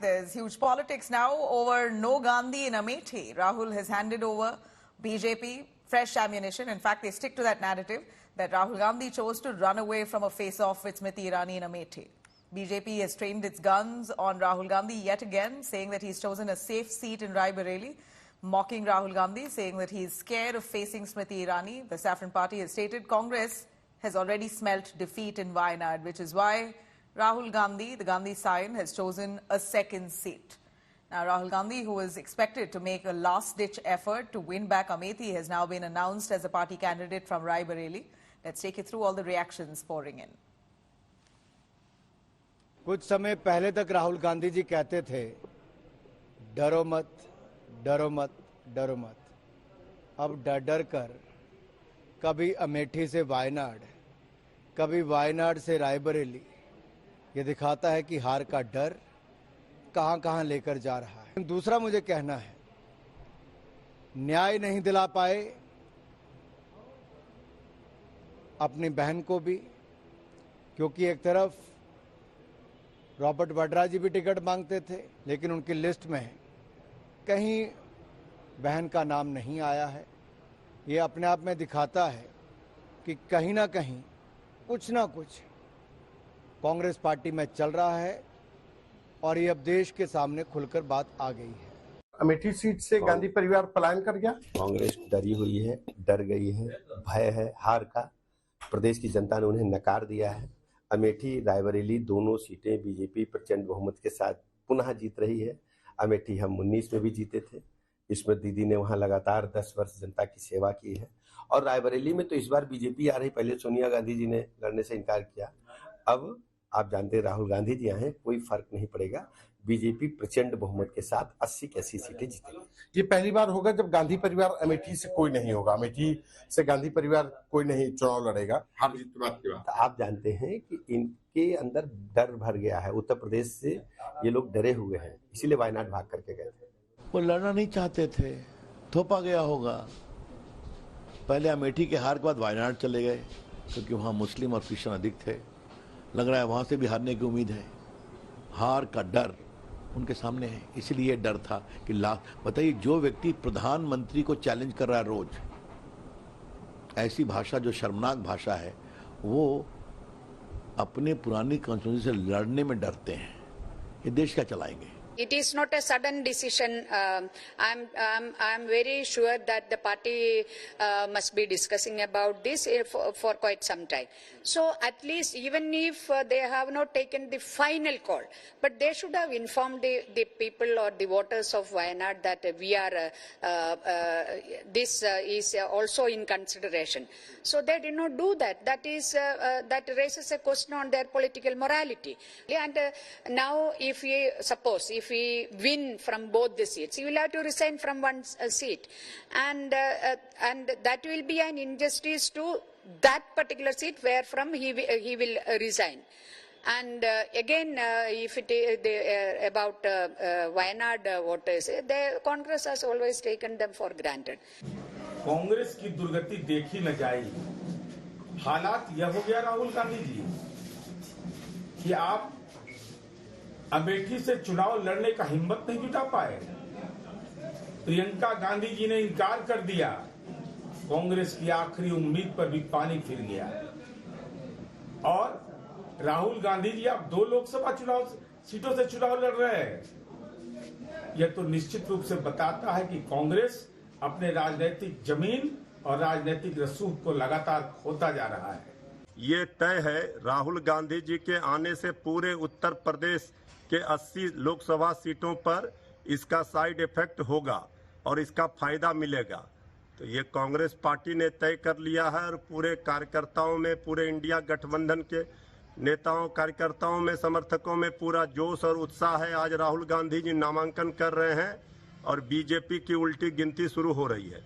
There's huge politics now over no Gandhi in Amethi. Rahul has handed over BJP fresh ammunition. In fact, they stick to that narrative that Rahul Gandhi chose to run away from a face-off with Smriti Irani in Amethi. BJP has trained its guns on Rahul Gandhi yet again, saying that he's chosen a safe seat in Rai Bareli, mocking Rahul Gandhi, saying that he's scared of facing Smriti Irani. The Saffron Party has stated Congress has already smelt defeat in Wayanad, which is why Rahul Gandhi, the Gandhi sign, has chosen a second seat. Now, Rahul Gandhi, who was expected to make a last-ditch effort to win back Amethi, has now been announced as a party candidate from Rai Bareli. Let's take you through all the reactions pouring in. कुछ समय पहले तक राहुल गांधी जी कहते थे, डरो मत, डरो मत, डरो मत। अब डर डर कर कभी अमेठी से वायनाड, कभी वायनाड से रायबरेली, ये दिखाता है कि हार का डर कहां-कहां लेकर जा रहा है। दूसरा मुझे कहना है, न्याय नहीं दिला पाए अपनी बहन को भी, क्योंकि एक तरफ रॉबर्ट वड्रा जी भी टिकट मांगते थे, लेकिन उनकी लिस्ट में कहीं बहन का नाम नहीं आया है। ये अपने आप में दिखाता है कि कहीं ना कहीं कुछ ना कुछ कांग्रेस पार्टी में चल रहा है और ये अब देश के सामने खुलकर बात आ गई है। अमेठी सीट से गांधी परिवार पलायन कर गया। कांग्रेस डरी हुई है, डर गई है, भय है हार का। प्रदेश की जनता ने उन्हें नकार दिया है। अमेठी रायबरेली दोनों सीटें बीजेपी प्रचंड बहुमत के साथ पुनः जीत रही है। अमेठी हम 19 में भी जीते थे। इसमें दीदी ने वहां लगातार 10 वर्ष जनता की सेवा की है। और रायबरेली में तो इस बार बीजेपी आ रही, पहले सोनिया गांधी जी ने लड़ने से इनकार किया। अब आप जानते हैं राहुल गांधी जी आए, कोई फर्क नहीं पड़ेगा। बीजेपी प्रचंड बहुमत के साथ 80 की 80 सीटें जीतेगी। ये पहली बार होगा जब गांधी परिवार अमेठी से कोई नहीं होगा। अमेठी से गांधी परिवार कोई नहीं चुनाव लड़ेगा। हार जीत की बात की बात। आप जानते हैं कि इनके अंदर डर भर गया है। उत्तर प्रदेश से ये लोग डरे हुए हैं, इसीलिए वायनाड भाग करके गए थे। वो लड़ना नहीं चाहते थे, थोपा गया होगा। पहले अमेठी के हार के बाद वायनाड चले गए, क्योंकि वहाँ मुस्लिम और क्रिश्चियन अधिक थे। लग रहा है वहाँ से भी हारने की उम्मीद है। हार का डर उनके सामने है, इसलिए डर था कि बताइए, जो व्यक्ति प्रधानमंत्री को चैलेंज कर रहा है रोज, ऐसी भाषा जो शर्मनाक भाषा है, वो अपने पुरानी कॉन्स्टिट्यूंसी से लड़ने में डरते हैं। ये देश क्या चलाएंगे? It is not a sudden decision. I'm very sure that the party must be discussing about this for quite some time. So at least, even if they have not taken the final call, but they should have informed the people or the voters of Wayanad that we are this is also in consideration. So they did not do that. That raises a question on their political morality. And now, if we win from both the seats, you will have to resign from one seat, and that will be an injustice to that particular seat where from he will resign. And again, if it about Wayanad voters, the Congress has always taken them for granted. Congress की दुर्गति देखी न जाए। हालात यह हो गया राहुल गांधी जी कि आप अमेठी से चुनाव लड़ने का हिम्मत नहीं जुटा पाए। प्रियंका गांधी जी ने इनकार कर दिया। कांग्रेस की आखिरी उम्मीद पर भी पानी फिर गया। और राहुल गांधी जी आप 2 लोकसभा चुनाव सीटों से चुनाव लड़ रहे हैं। यह तो निश्चित रूप से बताता है कि कांग्रेस अपने राजनीतिक जमीन और राजनीतिक रसूख को लगातार खोता जा रहा है। ये तय है, राहुल गांधी जी के आने से पूरे उत्तर प्रदेश के 80 लोकसभा सीटों पर इसका साइड इफेक्ट होगा और इसका फायदा मिलेगा। तो ये कांग्रेस पार्टी ने तय कर लिया है और पूरे कार्यकर्ताओं में, पूरे इंडिया गठबंधन के नेताओं, कार्यकर्ताओं में, समर्थकों में पूरा जोश और उत्साह है। आज राहुल गांधी जी नामांकन कर रहे हैं और बीजेपी की उल्टी गिनती शुरू हो रही है।